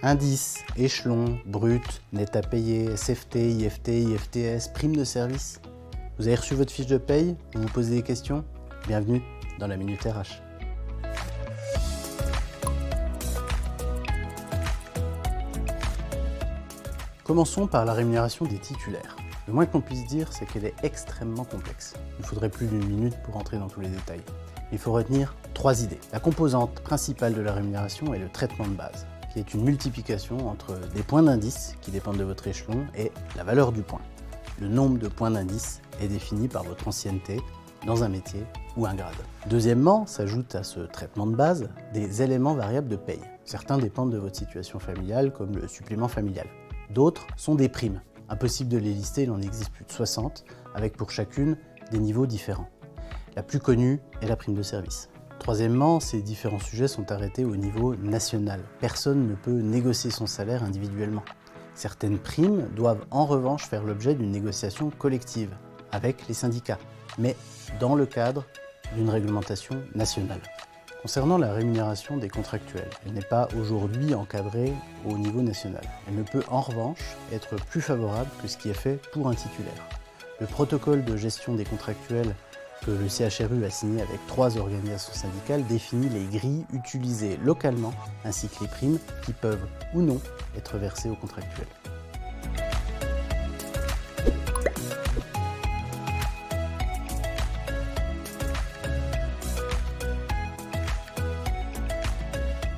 Indice, échelon, brut, net à payer, SFT, IFT, IFTS, prime de service. Vous avez reçu votre fiche de paye? Vous vous posez des questions? Bienvenue dans la Minute RH. Commençons par la rémunération des titulaires. Le moins qu'on puisse dire, c'est qu'elle est extrêmement complexe. Il faudrait plus d'une minute pour entrer dans tous les détails. Il faut retenir 3 idées. La composante principale de la rémunération est le traitement de base, qui est une multiplication entre des points d'indice qui dépendent de votre échelon et la valeur du point. Le nombre de points d'indice est défini par votre ancienneté dans un métier ou un grade. Deuxièmement, s'ajoutent à ce traitement de base des éléments variables de paye. Certains dépendent de votre situation familiale, comme le supplément familial. D'autres sont des primes. Impossible de les lister, il en existe plus de 60, avec pour chacune des niveaux différents. La plus connue est la prime de service. Troisièmement, ces différents sujets sont arrêtés au niveau national. Personne ne peut négocier son salaire individuellement. Certaines primes doivent en revanche faire l'objet d'une négociation collective avec les syndicats, mais dans le cadre d'une réglementation nationale. Concernant la rémunération des contractuels, elle n'est pas aujourd'hui encadrée au niveau national. Elle ne peut en revanche être plus favorable que ce qui est fait pour un titulaire. Le protocole de gestion des contractuels que le CHRU a signé avec 3 organisations syndicales définit les grilles utilisées localement ainsi que les primes qui peuvent ou non être versées aux contractuels.